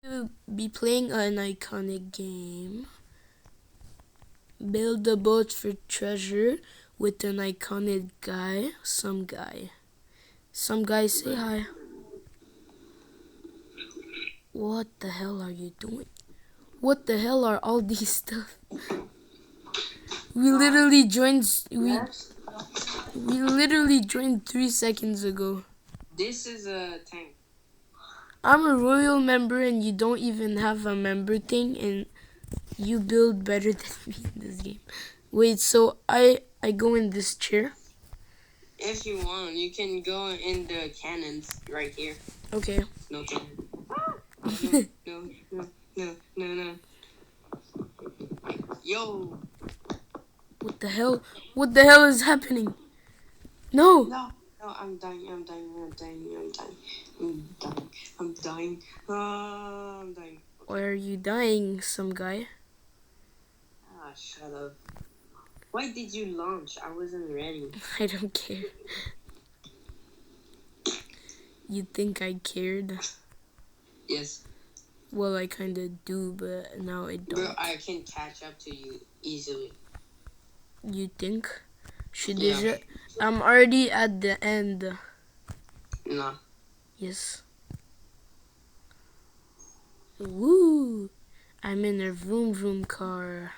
To be playing an iconic game. Build a boat for treasure with an iconic guy. Some guy. Some guy, say hi. What the hell are you doing? What the hell are all these stuff? We literally joined. We literally joined 3 seconds ago. This is a tank. I'm a royal member and you don't even have a member thing, and you build better than me in this game. Wait, so I go in this chair? If you want, you can go in the cannons right here. Okay. No cannon. No. Yo. What the hell? What the hell is happening? No. No, I'm dying. I'm dying. Why are you dying, some guy? Ah, shut up. Why did you launch? I wasn't ready. I don't care. You think I cared? Yes. Well, I kinda do, but now I don't. Bro, I can catch up to you easily. You think? Yeah. I'm already at the end. No. Yes. Woo! I'm in a vroom vroom car.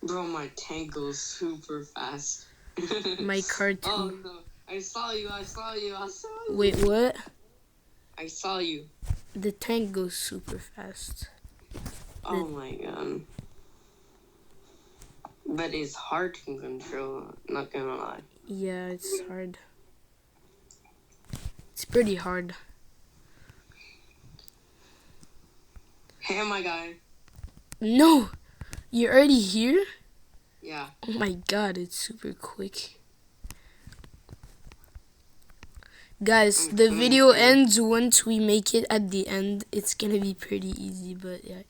Bro, my tank goes super fast. My car too. Oh no. I saw you. Wait, what? I saw you. The tank goes super fast. Oh my god. But it's hard to control, not gonna lie. Yeah, it's hard. It's pretty hard. Hey, my guy. No! You're already here? Yeah. Oh my god, it's super quick. Guys, the video ends once we make it at the end. It's gonna be pretty easy, but yeah.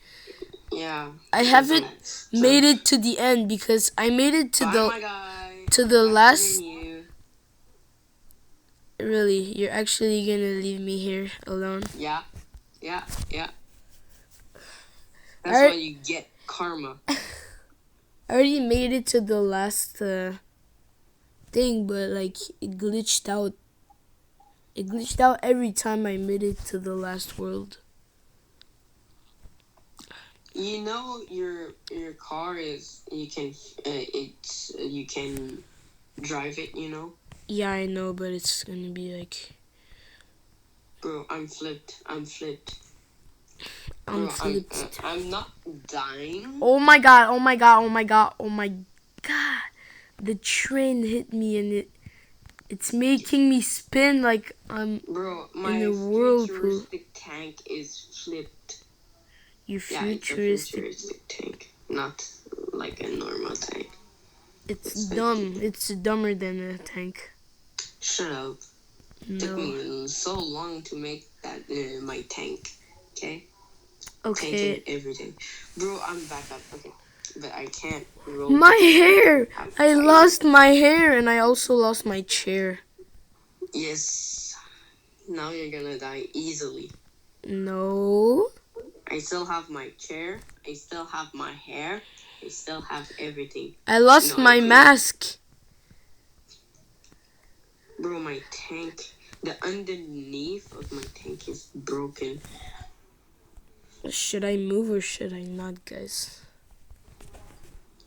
Yeah. I haven't made it to the end because I made it to the last. Really, you're actually gonna leave me here alone? Yeah. That's why you get karma. I already made it to the last thing, but like it glitched out. It glitched out every time I made it to the last world. You know your car is you can drive it, you know? Yeah, I know, but it's gonna be like. Bro, I'm flipped. I'm Bro, flipped. I'm not dying. Oh my god. The train hit me and it's making me spin like I'm in a whirlpool. Futuristic tank is flipped. Your futuristic tank, not like a normal tank. It's dumb. It's dumber than a tank. Shut up. No. Took me so long to make that my tank. Okay. Okay. Tank and everything. Bro, I'm back up. Okay. But I can't roll. My hair! I lost my hair and I also lost my chair. Yes. Now you're gonna die easily. No. I still have my chair. I still have my hair. I still have everything. I lost my mask. Bro, my tank, the underneath of my tank is broken. Should I move or should I not, guys?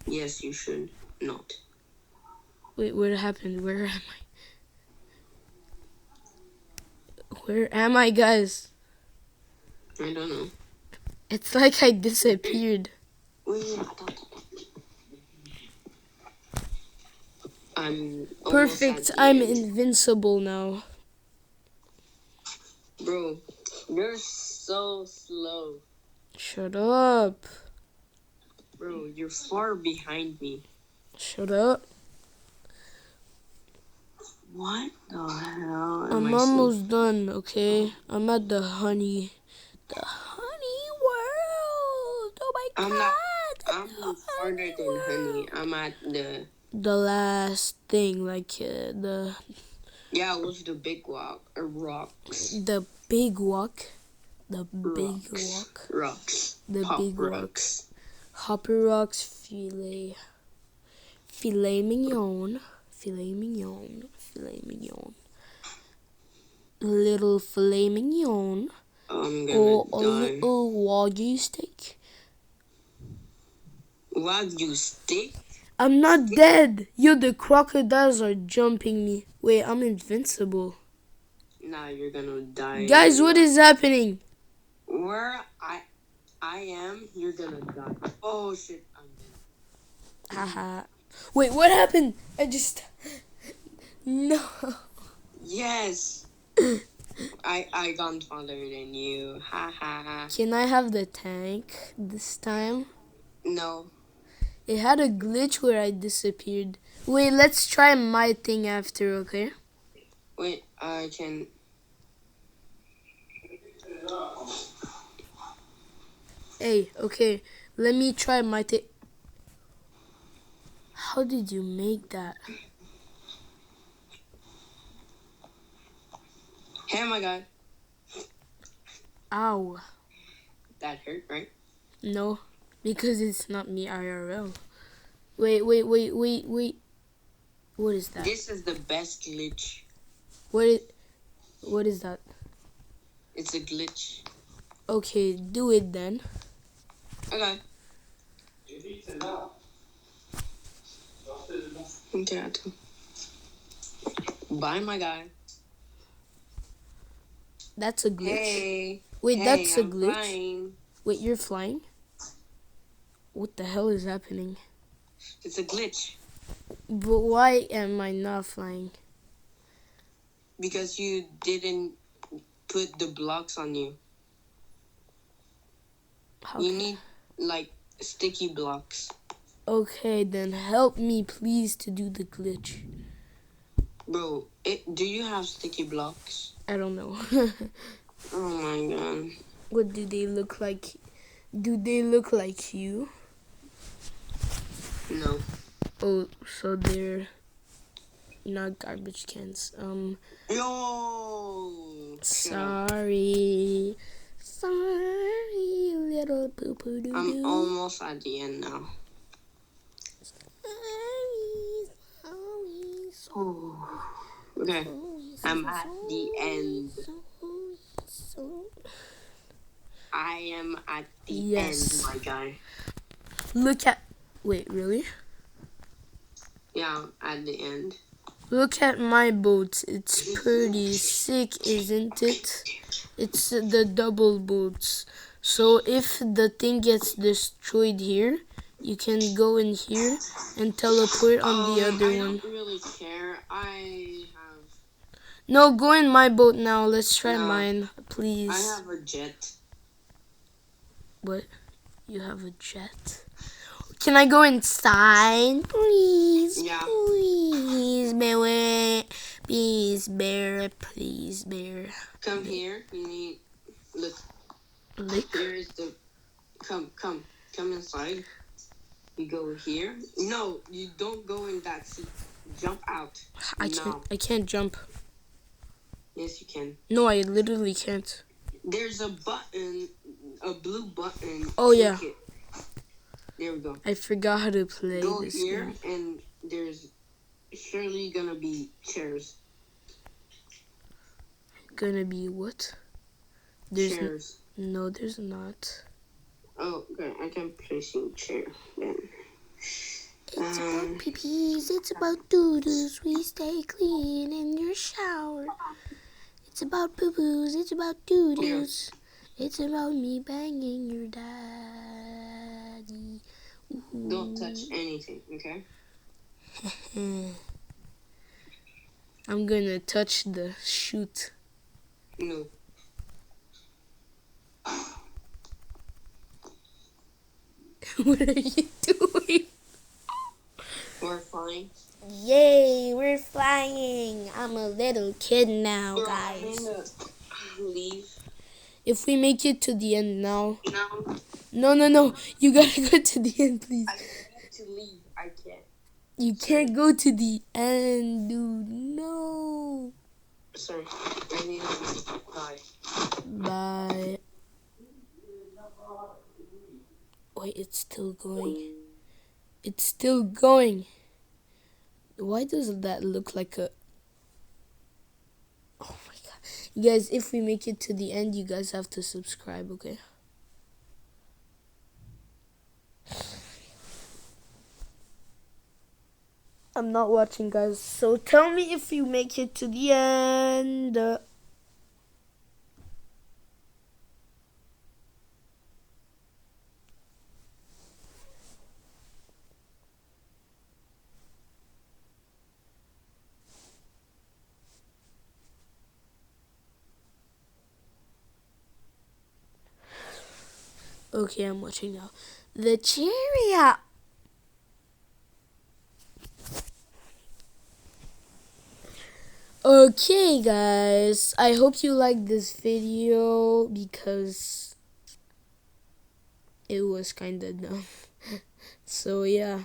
Yes, you should not. Wait, what happened? Where am I? Where am I, guys? I don't know. It's like I disappeared. I'm perfect. I'm invincible now. Bro, you're so slow. Shut up. Bro, you're far behind me. Shut up. What the hell? I'm almost done, okay? I'm at the honey. The honey world. Oh my god. I'm farther than honey. I'm at the last thing, like the. Yeah, it was the big rocks. The big walk. The big rock. Rocks. The Pop big rock. rocks. Hopper rocks filet. Filet mignon. Filet mignon. Filet mignon. Little filet mignon. I'm gonna Or a die. little wagyu steak. Wagyu steak? I'm not dead. Yo, the crocodiles are jumping me. Wait, I'm invincible. Nah, you're gonna die. Guys, what is happening? Where I am, you're gonna die. Oh shit, I'm dead. Haha. Wait, what happened? No. Yes. I gone farther than you. Ha ha ha. Can I have the tank this time? No. It had a glitch where I disappeared. Wait, let's try my thing after, okay? Wait, I can. Hey, okay. Let me try my thing. How did you make that? Hey, my guy. Ow. That hurt, right? No, because it's not me IRL. Wait. What is that? This is the best glitch. What is that? It's a glitch. Okay, do it then. Okay. Okay. Bye, my guy. That's a glitch. Hey. Wait, hey, that's a I'm glitch? flying. Wait, you're flying? What the hell is happening? It's a glitch. But why am I not flying? Because you didn't put the blocks on you. How You can- need, like, sticky blocks. Okay, then help me please to do the glitch. Bro, do you have sticky blocks? I don't know. Oh my god. What do they look like? Do they look like you? No. Oh, so they're not garbage cans. Yo! Sorry, little poo poo doo I'm doo. almost at the end now. Oh. Okay. I'm at the end. I am at the end, my guy. Look at. Wait, really? Yeah, I'm at the end. Look at my boat. It's pretty sick, isn't it? It's the double boats. So if the thing gets destroyed here, you can go in here and teleport on the other I one. don't really care. I have. No, go in my boat now. Let's try No. mine, please. I have a jet. What? You have a jet? Can I go inside? Please, Yeah. please, bear. Please, bear. Please, bear. Come here. You need. Look. Lick? Here is the. Come inside. You go here. No, you don't go in that seat. Jump out. I can't jump. Yes, you can. No, I literally can't. There's a button, a blue button. Oh, yeah. Click it. There we go. I forgot how to play Go this here, game. and there's surely gonna be chairs. Gonna be what? There's Chairs. no, there's not. Oh, okay. I can place you chair then. It's about pee-pees, it's about doo-doos, we stay clean in your shower. It's about poo-poos, it's about doo-doos. It's about me banging your daddy. Ooh. Don't touch anything, okay? I'm gonna touch the chute. No. What are you doing? We're flying. Yay, we're flying. I'm a little kid now, Bro, guys. I'm gonna leave. If we make it to the end now. No. No. You gotta go to the end, please. I need to leave. I can't. You can't go to the end, dude. No. Sorry. I need to leave. Bye. Bye. Wait, it's still going. It's still going. Why does that look like a... Oh my god. You guys, if we make it to the end, you guys have to subscribe, okay? I'm not watching, guys. So tell me if you make it to the end. Okay, I'm watching now. The chariot. Okay, guys. I hope you liked this video because it was kind of dumb. So, yeah.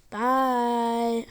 Bye.